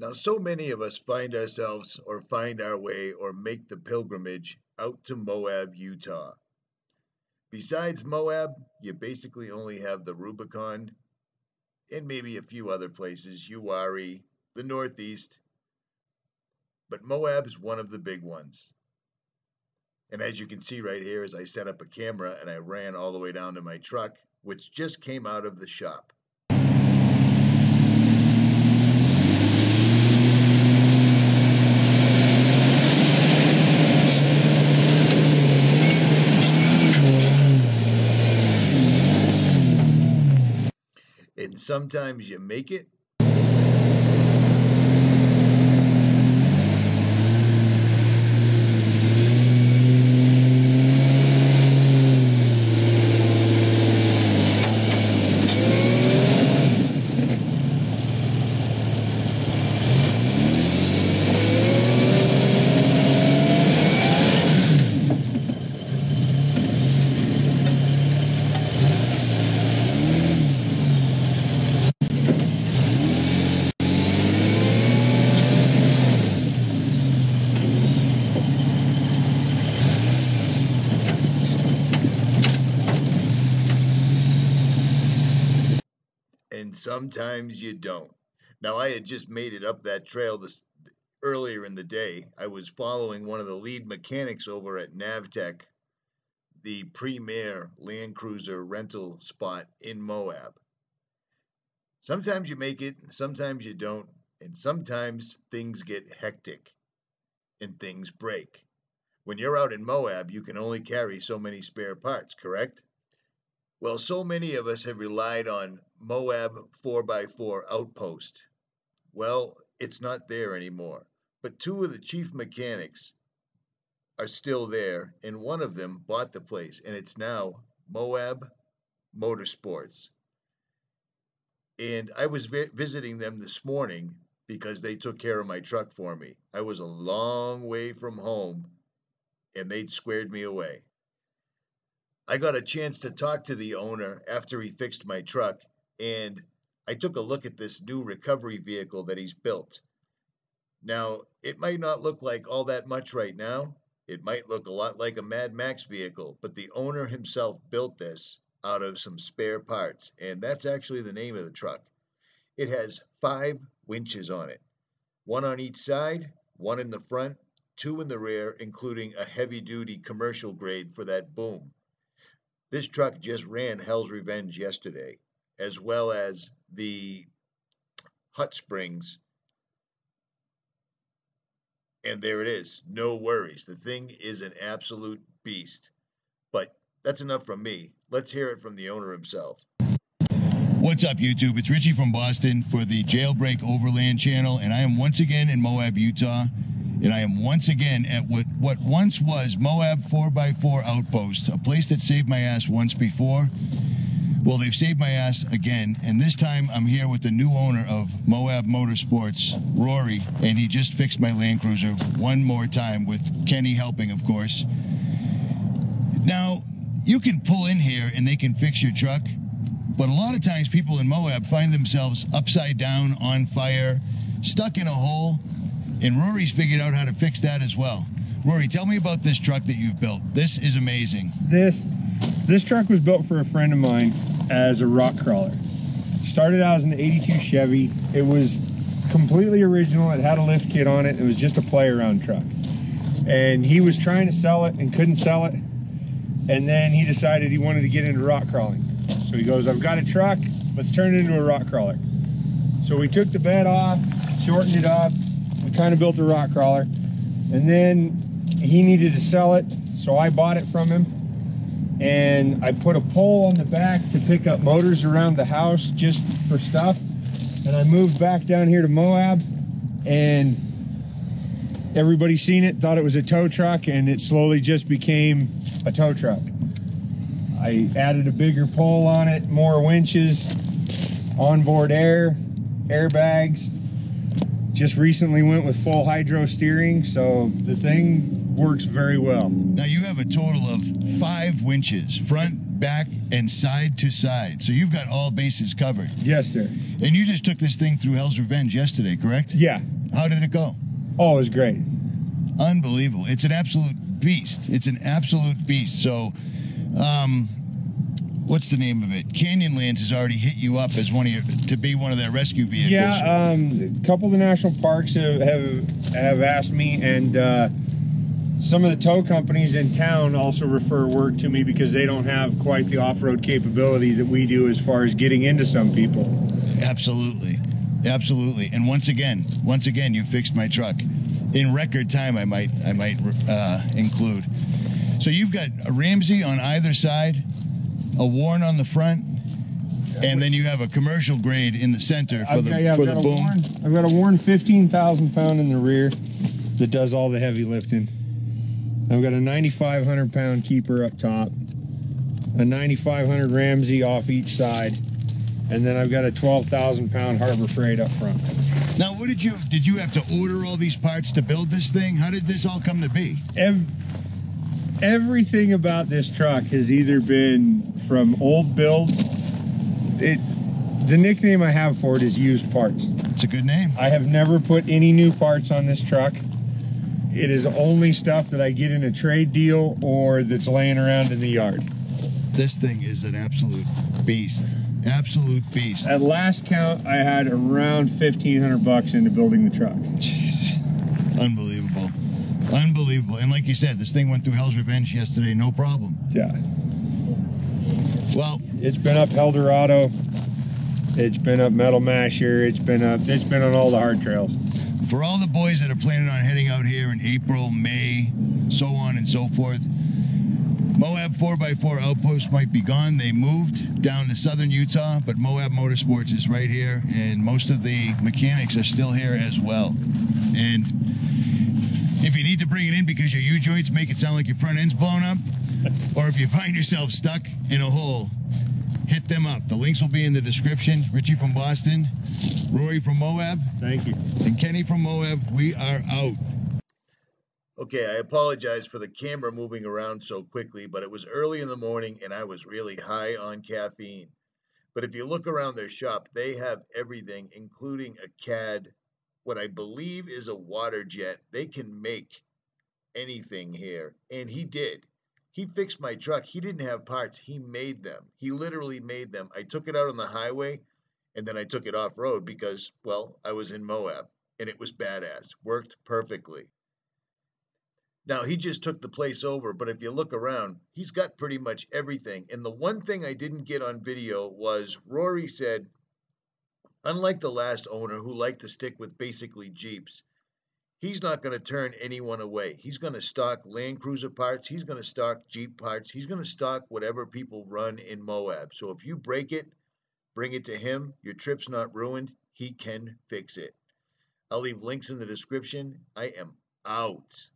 Now, so many of us find ourselves or find our way or make the pilgrimage out to Moab, Utah. Besides Moab, you basically only have the Rubicon and maybe a few other places, Uwharrie, the Northeast. But Moab is one of the big ones. And as you can see right here, as I set up a camera and I ran all the way down to my truck, which just came out of the shop. And sometimes you make it, and sometimes you don't. Now, I had just made it up that trail earlier in the day. I was following one of the lead mechanics over at Navtech, the premier LandCruiser rental spot in Moab. Sometimes you make it, sometimes you don't, and sometimes things get hectic and things break. When you're out in Moab, you can only carry so many spare parts, correct? Well, so many of us have relied on Moab 4x4 outpost. Well, it's not there anymore, but two of the chief mechanics are still there, and one of them bought the place, and it's now Moab Motorsports. And I was visiting them this morning because they took care of my truck for me. I was a long way from home, and they'd squared me away. I got a chance to talk to the owner after he fixed my truck, and I took a look at this new recovery vehicle that he's built. Now, it might not look like all that much right now. It might look a lot like a Mad Max vehicle, but the owner himself built this out of some spare parts, and that's actually the name of the truck. It has 5 winches on it, 1 on each side, 1 in the front, 2 in the rear, including a heavy-duty commercial grade for that boom. This truck just ran Hell's Revenge yesterday, as well as the Hot Springs. And there it is. No worries. The thing is an absolute beast. But that's enough from me. Let's hear it from the owner himself. What's up, YouTube? It's Richie from Boston for the JailBreak Overland channel, and I am once again in Moab, Utah. And I am once again at what once was Moab 4x4 Outpost, a place that saved my ass once before. Well, they've saved my ass again, and this time I'm here with the new owner of Moab Motorsports, Rorrey, and he just fixed my LandCruiser one more time with Kenny helping, of course. Now, you can pull in here and they can fix your truck, but a lot of times people in Moab find themselves upside down, on fire, stuck in a hole. And Rory's figured out how to fix that as well. Rorrey, tell me about this truck that you've built. This is amazing. This truck was built for a friend of mine as a rock crawler. Started out as an 82 Chevy. It was completely original. It had a lift kit on it. It was just a play around truck. And he was trying to sell it and couldn't sell it. And then he decided he wanted to get into rock crawling. So he goes, I've got a truck, let's turn it into a rock crawler. So we took the bed off, shortened it up, we kind of built a rock crawler, and then he needed to sell it, so I bought it from him, and I put a pole on the back to pick up motors around the house just for stuff, and I moved back down here to Moab, and everybody seen it, thought it was a tow truck, and it slowly just became a tow truck. I added a bigger pole on it, more winches, onboard airbags. Just recently went with full hydro steering, so the thing works very well. Now you have a total of 5 winches, front, back, and side to side. So you've got all bases covered. Yes, sir. And you just took this thing through Hell's Revenge yesterday, correct? Yeah. How did it go? Oh, it was great. Unbelievable. It's an absolute beast. It's an absolute beast. So, what's the name of it? Canyonlands has already hit you up as to be one of their rescue vehicles. Yeah, a couple of the national parks have asked me, and some of the tow companies in town also refer work to me because they don't have quite the off-road capability that we do as far as getting into some people. Absolutely. Absolutely. And once again, you fixed my truck. In record time, I might include. So you've got a Ramsey on either side, a Warren on the front, and then you have a commercial grade in the center for the boom. I've got a Warren 15,000 pound in the rear that does all the heavy lifting. I've got a 9,500 pound keeper up top, a 9,500 Ramsey off each side, and then I've got a 12,000 pound Harbor Freight up front. Now, what did you have to order all these parts to build this thing? How did this all come to be? Everything about this truck has either been from old builds. The nickname I have for it is used parts. It's a good name. I have never put any new parts on this truck. It is only stuff that I get in a trade deal or that's laying around in the yard. This thing is an absolute beast. Absolute beast. At last count, I had around $1,500 into building the truck. Jesus. Unbelievable. Unbelievable. And like you said, this thing went through Hell's Revenge yesterday, no problem. Yeah. Well, it's been up Eldorado. It's been up Metal Masher. It's been on all the hard trails. For all the boys that are planning on heading out here in April, May, so on and so forth, Moab 4x4 Outpost might be gone. They moved down to southern Utah, but Moab Motorsports is right here, and most of the mechanics are still here as well. And if you need to bring it in because your U-joints make it sound like your front end's blown up, or if you find yourself stuck in a hole, hit them up. The links will be in the description. Richie from Boston, Rorrey from Moab. Thank you. And Kenny from Moab. We are out. Okay, I apologize for the camera moving around so quickly, but it was early in the morning and I was really high on caffeine. But if you look around their shop, they have everything, including a CAD, what I believe is a water jet. They can make anything here, and he did. He fixed my truck. He didn't have parts. He made them. He literally made them. I took it out on the highway, and then I took it off-road because, well, I was in Moab, and it was badass. Worked perfectly. Now, he just took the place over, but if you look around, he's got pretty much everything. And the one thing I didn't get on video was Rorrey said, unlike the last owner who liked to stick with basically Jeeps, he's not going to turn anyone away. He's going to stock LandCruiser parts. He's going to stock Jeep parts. He's going to stock whatever people run in Moab. So if you break it, bring it to him. Your trip's not ruined. He can fix it. I'll leave links in the description. I am out.